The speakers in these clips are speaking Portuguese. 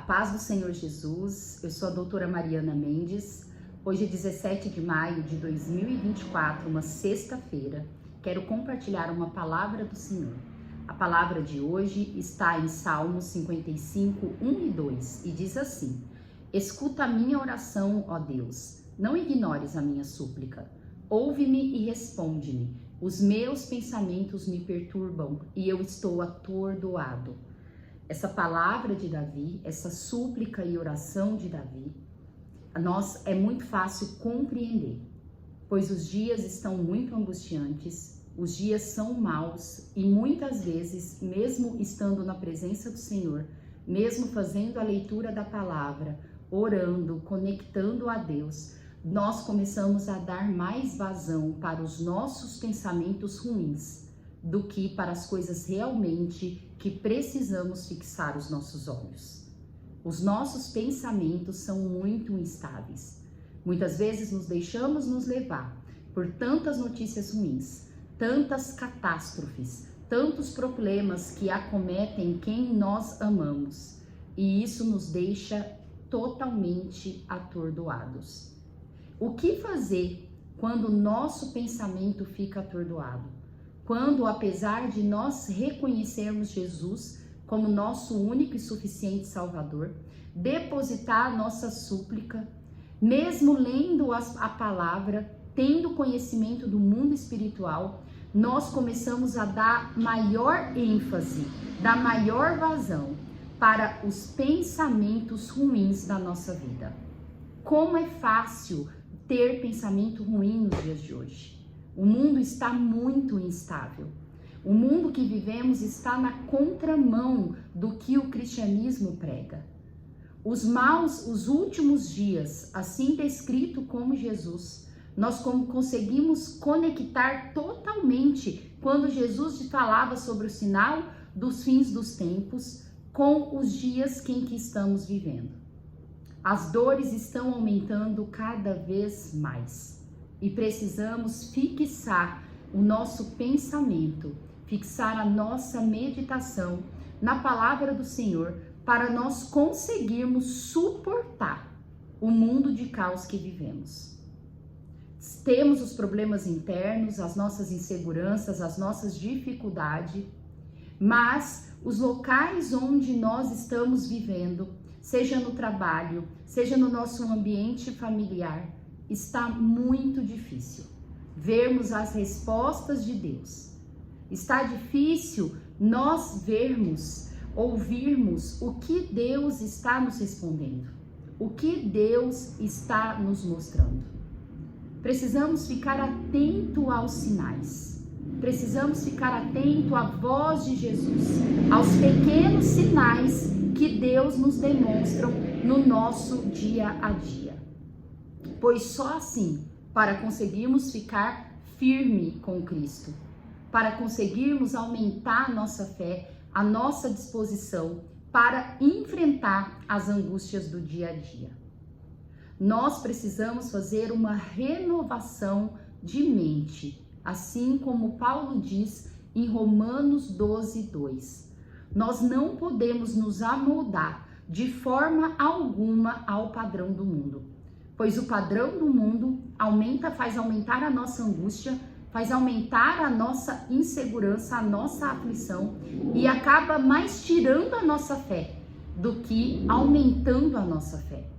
paz do Senhor Jesus, eu sou a doutora Mariana Mendes. Hoje é 17 de maio de 2024, uma sexta-feira. Quero compartilhar uma palavra do Senhor. A palavra de hoje está em Salmos 55, 1 e 2 e diz assim: Escuta a minha oração, ó Deus, não ignores a minha súplica. Ouve-me e responde-me. Os meus pensamentos me perturbam e eu estou atordoado. Essa palavra de Davi, essa súplica e oração de Davi, é muito fácil compreender, pois os dias estão muito angustiantes, os dias são maus e muitas vezes, mesmo estando na presença do Senhor, mesmo fazendo a leitura da palavra, orando, conectando a Deus, nós começamos a dar mais vazão para os nossos pensamentos ruins do que para as coisas realmente que precisamos fixar os nossos olhos. Os nossos pensamentos são muito instáveis. Muitas vezes nos deixamos nos levar por tantas notícias ruins, tantas catástrofes, tantos problemas que acometem quem nós amamos, e isso nos deixa totalmente atordoados. O que fazer quando o nosso pensamento fica atordoado? Quando, apesar de nós reconhecermos Jesus como nosso único e suficiente Salvador, depositar nossa súplica, mesmo lendo a palavra, tendo conhecimento do mundo espiritual, nós começamos a dar maior ênfase, dar maior vazão para os pensamentos ruins da nossa vida. Como é fácil ter pensamento ruim nos dias de hoje. O mundo está muito instável. O mundo que vivemos está na contramão do que o cristianismo prega. Os últimos dias, assim descrito como Jesus, nós conseguimos conectar totalmente quando Jesus falava sobre o sinal dos fins dos tempos com os dias em que estamos vivendo. As dores estão aumentando cada vez mais e precisamos fixar o nosso pensamento, fixar a nossa meditação na palavra do Senhor para nós conseguirmos suportar o mundo de caos que vivemos. Temos os problemas internos, as nossas inseguranças, as nossas dificuldades, mas os locais onde nós estamos vivendo, seja no trabalho, seja no nosso ambiente familiar, está muito difícil vermos as respostas de Deus. Está difícil nós vermos, ouvirmos o que Deus está nos respondendo, o que Deus está nos mostrando. Precisamos ficar atento aos sinais. Precisamos ficar atento à voz de Jesus, aos pequenos sinais que Deus nos demonstra no nosso dia a dia. Pois só assim, para conseguirmos ficar firme com Cristo, para conseguirmos aumentar nossa fé, a nossa disposição para enfrentar as angústias do dia a dia. Nós precisamos fazer uma renovação de mente, assim como Paulo diz em Romanos 12, 2. Nós não podemos nos amoldar de forma alguma ao padrão do mundo, pois o padrão do mundo faz aumentar a nossa angústia, faz aumentar a nossa insegurança, a nossa aflição e acaba mais tirando a nossa fé do que aumentando a nossa fé.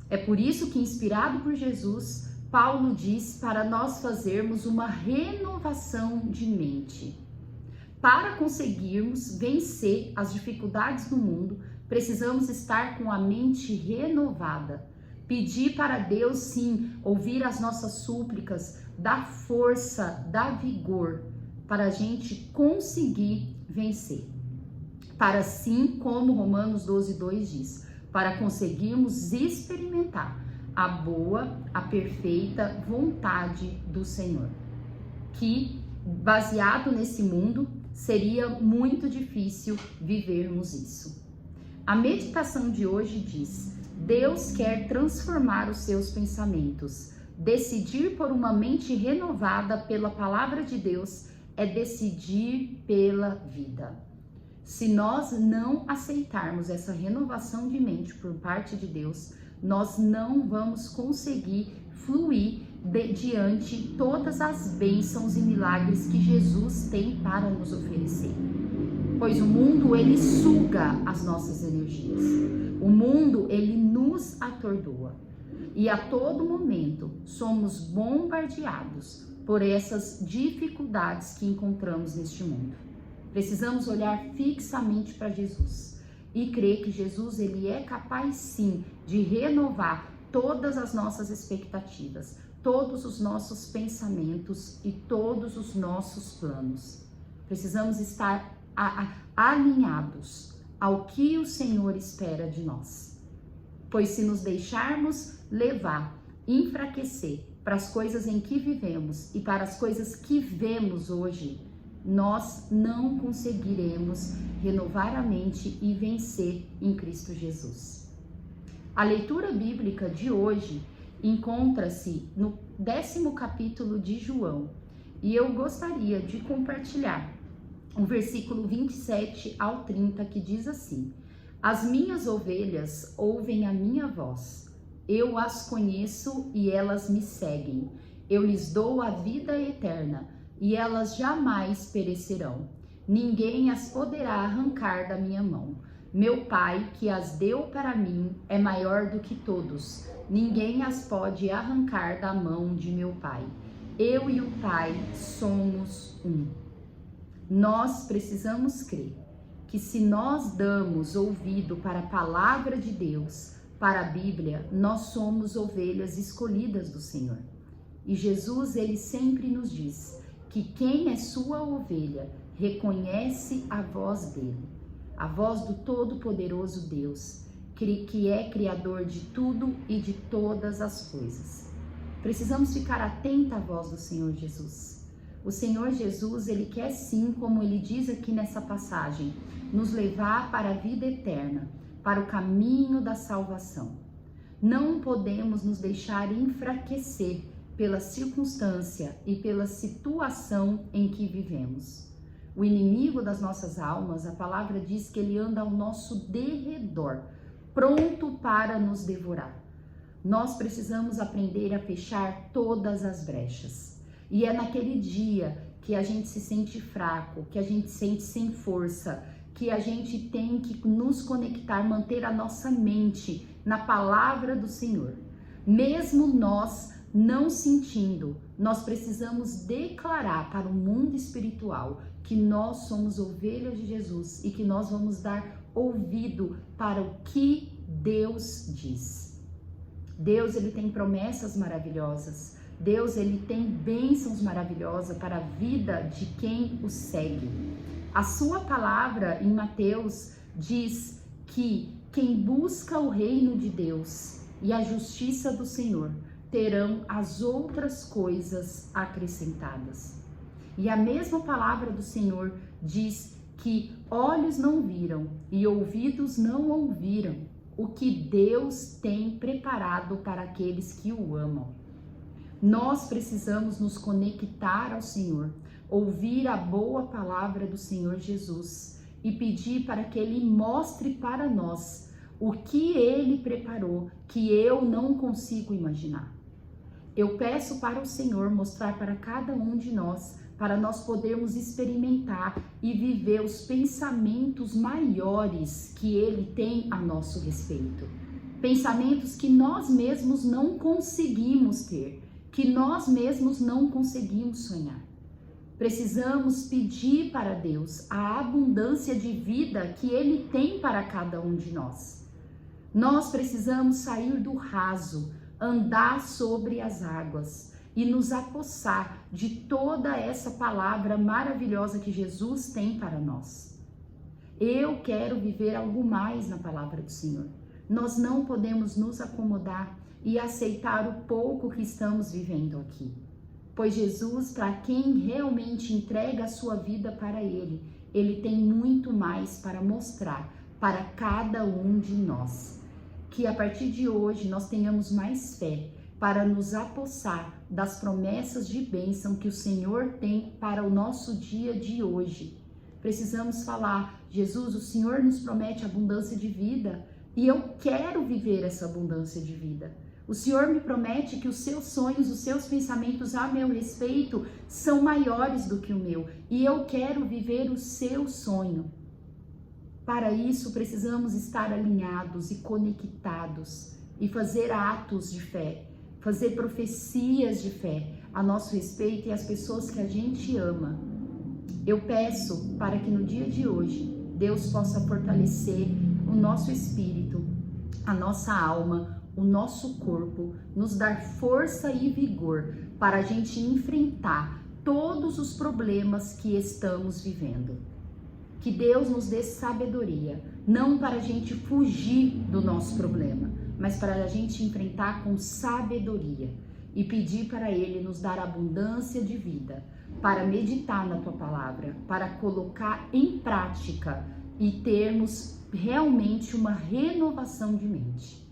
É por isso que, inspirado por Jesus, Paulo diz para nós fazermos uma renovação de mente. Para conseguirmos vencer as dificuldades do mundo, precisamos estar com a mente renovada. Pedir para Deus, sim, ouvir as nossas súplicas, dar força, dar vigor, para a gente conseguir vencer. Para assim como Romanos 12, 2 diz, para conseguirmos experimentar a boa, a perfeita vontade do Senhor. Que, baseado nesse mundo, seria muito difícil vivermos isso. A meditação de hoje diz: Deus quer transformar os seus pensamentos. Decidir por uma mente renovada pela palavra de Deus é decidir pela vida. Se nós não aceitarmos essa renovação de mente por parte de Deus, nós não vamos conseguir fluir diante todas as bênçãos e milagres que Jesus tem para nos oferecer. Pois o mundo, ele suga as nossas energias. O mundo, ele nos atordoa. E a todo momento somos bombardeados por essas dificuldades que encontramos neste mundo. Precisamos olhar fixamente para Jesus e crer que Jesus, ele é capaz sim de renovar todas as nossas expectativas, todos os nossos pensamentos e todos os nossos planos. Precisamos estar alinhados ao que o Senhor espera de nós. Pois se nos deixarmos levar, enfraquecer para as coisas em que vivemos e para as coisas que vemos hoje, nós não conseguiremos renovar a mente e vencer em Cristo Jesus. A leitura bíblica de hoje encontra-se no 10º capítulo de João e eu gostaria de compartilhar o versículo 27 ao 30, que diz assim: As minhas ovelhas ouvem a minha voz, eu as conheço e elas me seguem, eu lhes dou a vida eterna e elas jamais perecerão. Ninguém as poderá arrancar da minha mão. Meu Pai, que as deu para mim, é maior do que todos. Ninguém as pode arrancar da mão de meu Pai. Eu e o Pai somos um. Nós precisamos crer que se nós damos ouvido para a palavra de Deus, para a Bíblia, nós somos ovelhas escolhidas do Senhor. E Jesus, ele sempre nos diz que quem é sua ovelha reconhece a voz dele, a voz do Todo-Poderoso Deus, que é Criador de tudo e de todas as coisas. Precisamos ficar atentos à voz do Senhor Jesus. O Senhor Jesus, ele quer sim, como ele diz aqui nessa passagem, nos levar para a vida eterna, para o caminho da salvação. Não podemos nos deixar enfraquecer pela circunstância e pela situação em que vivemos. O inimigo das nossas almas, a palavra diz que ele anda ao nosso derredor, pronto para nos devorar. Nós precisamos aprender a fechar todas as brechas. E é naquele dia que a gente se sente fraco, que a gente se sente sem força, que a gente tem que nos conectar, manter a nossa mente na palavra do Senhor. Mesmo nós não sentindo, nós precisamos declarar para o mundo espiritual que nós somos ovelhas de Jesus e que nós vamos dar ouvido para o que Deus diz. Deus, ele tem promessas maravilhosas. Deus, ele tem bênçãos maravilhosas para a vida de quem o segue. A sua palavra em Mateus diz que quem busca o reino de Deus e a justiça do Senhor terão as outras coisas acrescentadas. E a mesma palavra do Senhor diz que olhos não viram e ouvidos não ouviram o que Deus tem preparado para aqueles que o amam. Nós precisamos nos conectar ao Senhor, ouvir a boa palavra do Senhor Jesus e pedir para que Ele mostre para nós o que Ele preparou, que eu não consigo imaginar. Eu peço para o Senhor mostrar para cada um de nós, para nós podermos experimentar e viver os pensamentos maiores que Ele tem a nosso respeito. Pensamentos que nós mesmos não conseguimos ter, que nós mesmos não conseguimos sonhar. Precisamos pedir para Deus a abundância de vida que Ele tem para cada um de nós. Nós precisamos sair do raso, andar sobre as águas e nos apossar de toda essa palavra maravilhosa que Jesus tem para nós. Eu quero viver algo mais na palavra do Senhor. Nós não podemos nos acomodar e aceitar o pouco que estamos vivendo aqui. Pois Jesus, para quem realmente entrega a sua vida para Ele, Ele tem muito mais para mostrar para cada um de nós. Que a partir de hoje nós tenhamos mais fé para nos apossar das promessas de bênção que o Senhor tem para o nosso dia de hoje. Precisamos falar: Jesus, o Senhor nos promete abundância de vida e eu quero viver essa abundância de vida. O Senhor me promete que os seus sonhos, os seus pensamentos a meu respeito são maiores do que o meu e eu quero viver o seu sonho. Para isso, precisamos estar alinhados e conectados e fazer atos de fé, fazer profecias de fé a nosso respeito e as pessoas que a gente ama. Eu peço para que no dia de hoje Deus possa fortalecer o nosso espírito, a nossa alma, o nosso corpo, nos dar força e vigor para a gente enfrentar todos os problemas que estamos vivendo. Que Deus nos dê sabedoria, não para a gente fugir do nosso problema, mas para a gente enfrentar com sabedoria e pedir para Ele nos dar abundância de vida, para meditar na Tua Palavra, para colocar em prática e termos realmente uma renovação de mente.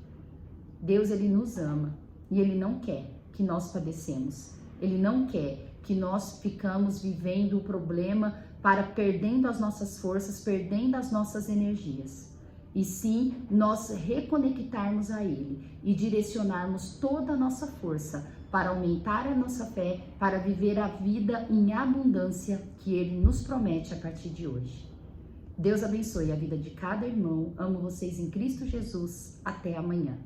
Deus, Ele nos ama e Ele não quer que nós padecemos. Ele não quer que nós ficamos vivendo o problema para perdendo as nossas forças, perdendo as nossas energias. E sim, nós reconectarmos a Ele e direcionarmos toda a nossa força para aumentar a nossa fé, para viver a vida em abundância que Ele nos promete a partir de hoje. Deus abençoe a vida de cada irmão. Amo vocês em Cristo Jesus. Até amanhã.